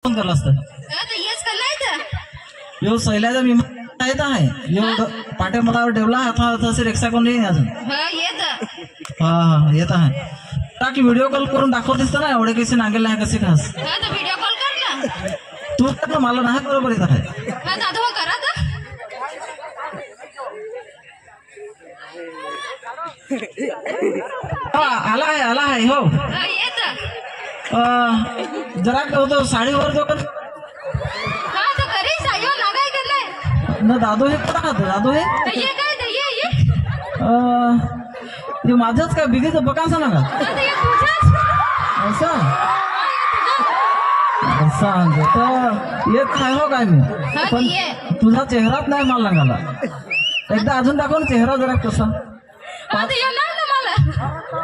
Phone करला असतं यो सैलाचा मी येत आहे यो पाटे मला ठेवला आता तसे रिक्षा कोण येईन अजून हा हा येत आहे टाकी व्हिडिओ कॉल करून दाखवतेस ना एवढे कसे नांगेल आहे कसे खास व्हिडिओ कॉल कर ना तू कर ना मला नाही बरोबर येत आहे आला आहे हो जरा तो साडीवर जो न दादू हे कुठं खात दादू हे माझंच काय बिगीचं बकाचं ना का असं सांग तर एक काय हो काय मी पण तुझा चेहराच नाही मला सांगायला एकदा अजून दाखव ना चेहरा जरा कसा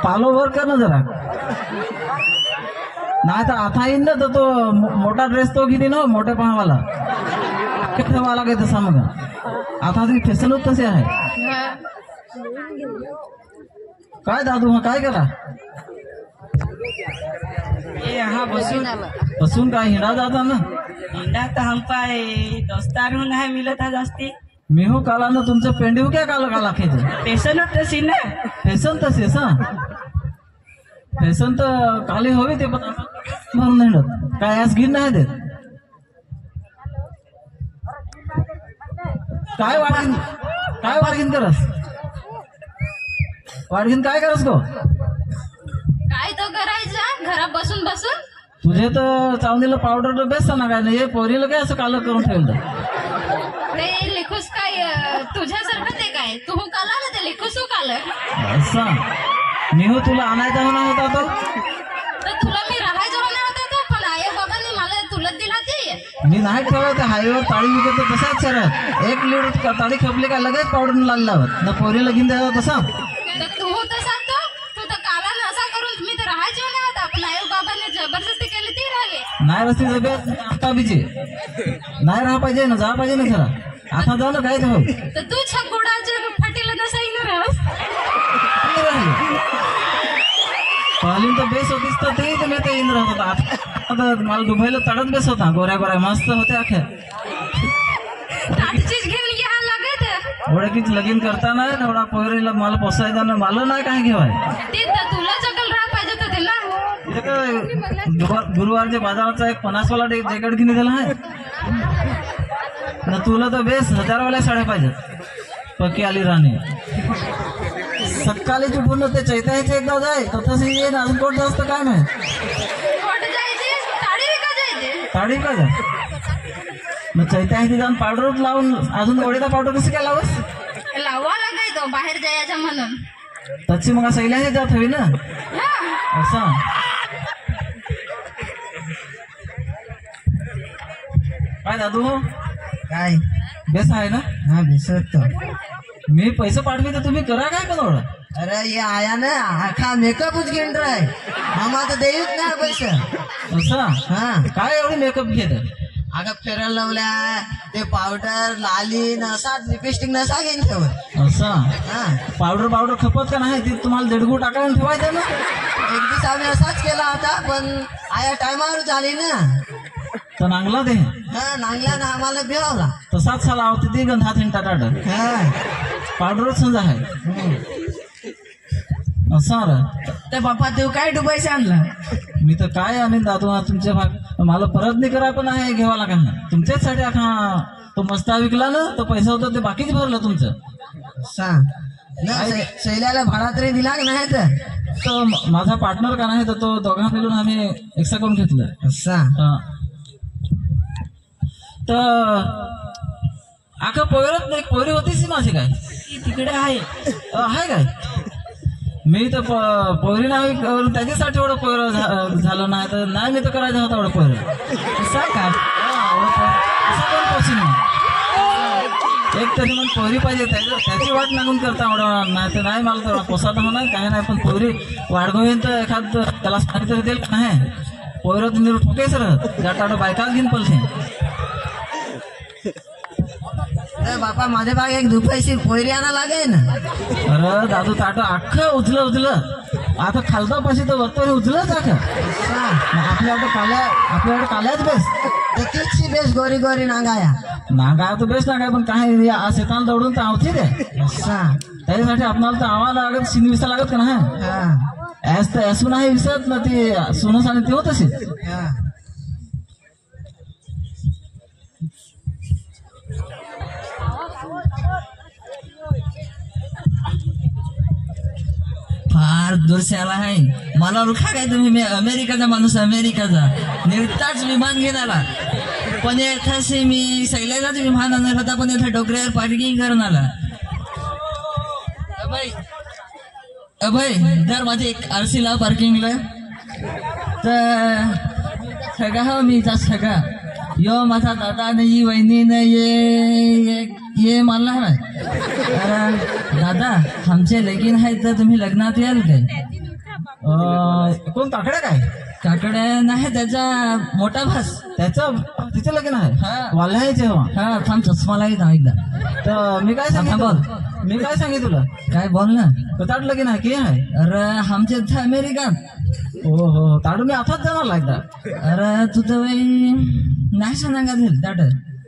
पालो वर कर ना जरा नाही तर आता येईन ना तर तो मोठा ड्रेस तो घेईन ना मोठ्या पहावाला ठेवायला काय तसा मग आता ती फॅशनच तसे आहे काय दादू मग काय करा यहाँ बसून काय हिंडा जाता ना हिंडा तो हम पाए दोस्तार हूँ नहीं मिला था जास्ती मेहू काला ना तुमचं पेंडीव क्या काला काला खेच फैशन तशी ना फॅशन तसेच हा फॅशन तर काली हवी ते पण म्हणून हिंडत काय आज गिर नाही देत काय वाढगीन करस वाढगीन काय करस गो काय तो करायचं घरात बसून बसून तुझे तर चावणीला पावडर बेस्ट ना काय नाही पोरीला काय असं काल करून ठेवलं ते लिखूस काय तुझ्यासारखं ते काय तू काला ना ते लिखूस काल असं नेहू तुला आणायचा होणार होता तो तर तुला मी राहायचं होणार होता तो पण आई बाबांनी मला तुला दिला ते मी नाही ठेवत हायवेवर ताळी विकत तसाच सरत एक लीड ताळी खपली का लगेच पावडर लावत ना पोरी लगीन द्यावा तसा तर तू तसा तू तर काला नसा करून मी तर राहायचं होणार होता पण आई बाबांनी जबरदस्ती केली ती राहिले नाही रस्ती जब्यात आता बिजे नाही राहा पाहिजे ना जा पाहिजे ना खरा आता जाऊ ना काय ते हो तर तू छकुडाच्या फाटीला नसा येणार रहस पाहिली तर बेस होतीस तर ते मी ते येऊन राहत होता आता मला दुबईला चढत बेस होता गोऱ्या गोऱ्या मस्त होत्या अख्या चीज घेऊन घ्या लागत ओळखीच लगीन करताना एवढा पोरीला मला पोसायचा ना मला नाही काय घेवाय ते तर तुला जगल राहा पाहिजे तर त्याला गुरुवारच्या बाजाराचा एक 50 वाला जॅकेट घेऊन दिला आहे ना तुला तर बेस 1000 वाल्या साड्या पाहिजेत पक्की आली राणी सकाळी चुटून ते चैत्याचे एकदा जाय तसं ये ना अजून कोट जास्त काय नाही साडी का जाय मग चैत्याची जाऊन पावडर लावून अजून ओढीचा पावडर कसं काय लावस लावा लागायचो बाहेर जायचं म्हणून तशी मग सैल्याने जात हवी ना असं काय दादू काय बेस आहे ना हा बेसत मी पैसे पाठवे तर तुम्ही करा काय पण एवढं अरे ये आया ना आखा मेकअपच घेऊन राय आम्हाला तर देऊच नाही पैसे असं हा काय एवढी मेकअप घेत अगं फेरल लावल्या ते पावडर लाली नसा लिपस्टिक नसा घेऊन ठेवत असं हा पावडर खपत का नाही ती तुम्हाला दीडगू टाकायला ठेवायचं ना एक दिवस आम्ही असाच केला होता पण आया टायमावर झाली ना तर नांगला ते हा नांगला ना आम्हाला भिळवला तसाच साला होती ती गंध हात हिंटा टाट हा पावडरच समजा आहे असं रे तर बापा तू काय डुबायचं आणलं मी तर काय आणीन दादू तुमच्या भाग मला परत नाही करा पण आहे घेवा लागा तुमच्याचसाठी आखा तो मस्ता विकला ना तो पैसा होता ते बाकीच भरलं तुमचं सांग शैल्याला भाडा तरी दिला की नाही तर माझा पार्टनर का नाही तर तो दोघां मिळून आम्ही एक्स्ट्रा करून घेतलं सांग तर आखा पोरत नाही पोरी होतीच माझी काय तिकडे आहे काय मी तर पोरी नाही करून त्याच्यासाठी एवढं पोरं झालं नाही तर नाही मी तर करायचं होतं एवढं पोरं काय एक तरी मग पोरी पाहिजे त्याची वाट लागून करता एवढं नाही तर नाही मला तर पोसायला होणार काही नाही पण पोरी वाढगोवीन तर एखाद त्याला सांगितलं तरी देईल का नाही पोरं तुम्ही ठोकेच राहत जाता बायकाच घेऊन पलते बापा माझ्या बाग एक दुपायची पोयरी आणा लागे ना अरे दादू ताट अख्खं उचलं आता खालता पाशी तर वरतो उचलच का आपल्याकडे काल्याच बेस एकीची बेस गोरी गोरी नागाया नागा तर बेस नागाय पण काय शेताला दौडून तर आवती दे त्याच्यासाठी आपल्याला तर आवा लागत शिन विसा लागत का ना ऍस तर ऐसून आहे विसरत ना ती सुनस आणि ती होत असेल फार दूर से आला आहे मला रुखा काय तुम्ही मी अमेरिकाचा माणूस अमेरिकाचा निर्ताच विमान घेऊन आला पण येथाशी मी सैलाचाच विमान आणणार होता पण येथे डोकऱ्यावर पार्किंग करून आला अभय दर माझे एक आरसी लाव पार्किंगला तर सगळा हो मी जा सगळा यो माझा दादा नाही वहिनी नाही ये मानला नाही अरे दादा आमचे लगीन आहेत तर तुम्ही लग्नात याल काय कोण काकडे काय काकडे नाही त्याचा मोठा भास त्याचं तिचं लगीन आहे हा. वाला आहे जेव्हा हा थांब चष्मा लागेल एकदा तर मी काय सांगितलं बोल. मी काय सांगितलं तुला काय बोल ना ताट लगीन आहे की आहे अरे आमच्या इथं अमेरिकात हो हो ताडू मी आताच जाणार एकदा अरे तू तर बाई नाही सांगा ताट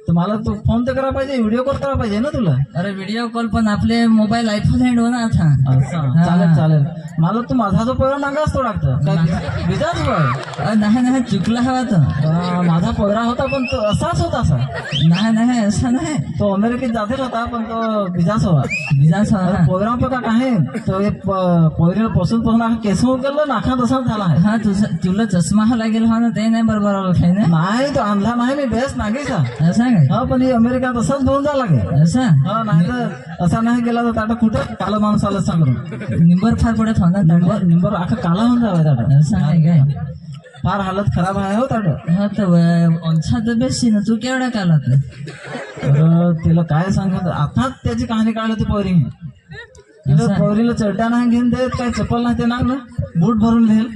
तर मला तू फोन तर करा पाहिजे व्हिडिओ कॉल करा पाहिजे ना तुला अरे व्हिडिओ कॉल पण आपले मोबाईल आयफोन हँड हो ना आता असं चालेल चालेल मला तू माझा जो पोयरा नांगाच तो लागतं काय विजाच बघ नाही नाही चुकला हवा तो माझा पोयरा होता पण तो असाच होता असा नाही नाही असं नाही तो अमेरिकेत जातील होता पण तो विजाच हवा विजाच हवा पोयरा का काय तो पोयरीला पासून पासून केस उकललं नाखा तसाच झाला आहे हा तुला चष्मा हा लागेल हा ना ते नाही बरोबर ओळखाय ना नाही तो आणला नाही मी बेस नागेचा असं काय हा पण अमेरिका तसाच घेऊन जा लागेल असं हा नाही तर असा नाही गेला तर आता कुठं काला माणूस आला सांगून निंबर फार पडत होणार निंबर अख्खा काला होऊन जावा ताट असं आहे काय फार हालत खराब आहे हो ताट हा तर अंशा तर बेसी ना तू केवढा काला तर तिला काय सांगत आताच त्याची कहाणी काढली होती पोरी तिला पोरीला चड्ड्या नाही घेऊन देत काय चप्पल नाही ते ना बूट भरून घेईल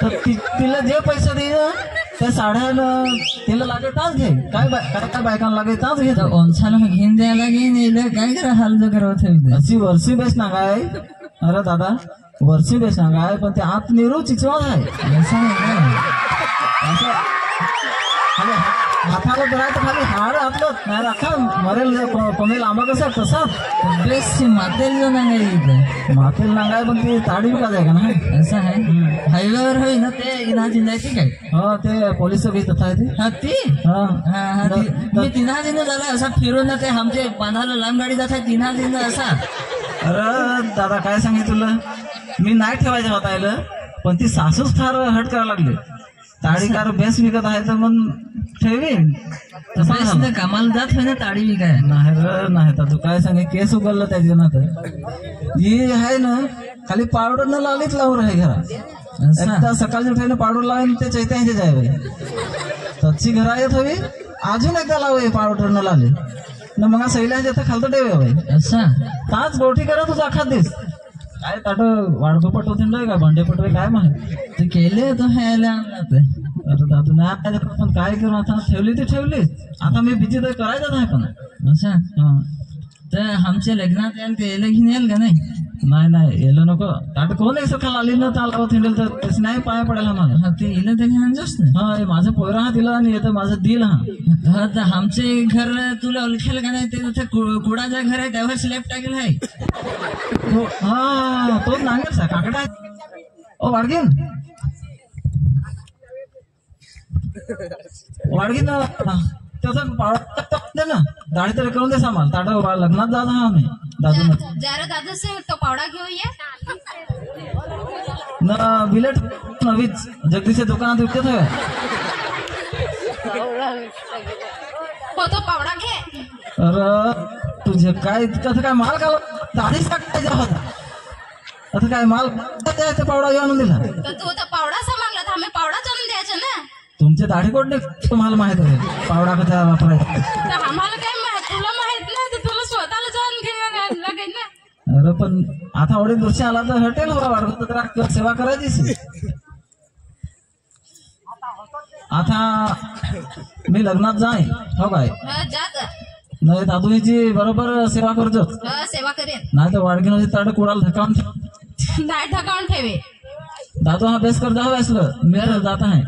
तर तिला जे पैसे देईल त्या साड्याला तिला लागेल ताच घे काय काय बायकांना लागेल ताच घे अंशाला घेऊन द्यायला घेऊन काय करा हाल जो करत अशी वर्षी बेस ना काय अरे दादा वर्षी बेस ना काय पण ते आत निरू चिचवा आहे असं आहे काय हाताला धरायचं खाली हाड आपलं नाही अख्खा मरेल कमी लांबा कसा तसाच बेस मातेल जो नाही मातेल नांगाय पण ती ताडी विका जाय का नाही असं आहे हायवेवर होई ना ते इना जिंदायची काय हो ते पोलिस बी तथा आहे ते हा ती मी तिन्हा दिन झाला असा फिरून ना ते आमचे बांधाला लांब गाडी जात आहे तिन्हा दिन असा अरे दादा काय सांगितलं तुला मी नाही ठेवायचं होता पण ती सासूच फार हट करायला लागली ताडीकार बेस विकत आहे तर मग ठेवी कामाला जात होय ना ताडी बी काय नाही तर तू काय सांगे केस उगललं त्याच्या ना तर ही आहे ना खाली पावडर न लावलीच लावून आहे घरात एकदा सकाळच्या उठायला पावडर लावेल ते चैत्यांचे जाय तशी घरा येत हवी अजून एकदा लावे पावडर न लावले न मग सैलांच्या इथं खालतं ठेवे भाई असं ताच गोठी करा तुझा अख्खा दिस काय ताट वाडगो पटवतील का भांडे पटवे काय म्हणे ते केले तो ह्याला आता दादू नाही पण काय करू आता ठेवली ती ठेवली आता मी बिजी तर करायचं नाही पण असं तर आमच्या लग्नात याल ते घेऊन याल का नाही नाही येलं नको ताट कोण आहे सकाळ आली ना ताला थिंडेल तर तसं नाही पाया पडायला मला हा ते येलं तर घेऊन जास्त हा माझं पोयरा हा दिला आणि येतं माझं दिल हा तर आमचे घर तुला ओळखेल का नाही ते कुडाचं घर आहे त्यावर स्लॅब टाकेल आहे हा तोच नांगेल सा काकडा ओ वाडगीन त्याचा पावडा ना दाढी तर करून दे सामान ताटा लग्नात जात हा आम्ही दादू जरा दादू से तो पावडा घेऊया न बिलेट नवीच जगदीशच्या दुकानात विकत हव्या हो तो पावडा घे अरे तुझे काय कसं काय माल का दाढीच टाकायचा होता आता काय माल पावडा घेऊन आणून दिला तर तू तर पावडा मागला तर आम्ही पावडाच आणून द्यायचा ना तुमचे दाढी कोणते तुम्हाला माहित आहे पावडा कसा वापरायचा तर आम्हाला काय माहित तुला माहित नाही तर तुला स्वतःला जाऊन घ्यायला लागेल ना अरे पण आता एवढे दिवशी आला तर हटेल हो वाढवत तर सेवा करायचीच आता मी लग्नात जाईन हो काय नाही दादूची बरोबर सेवा करतो सेवा करेन नाही तर वाडगिन ताट कुडाला धकावून नाही ढकावून ठेवे. दातो हाँ बेस कर जाओ असलं मेरा जाता है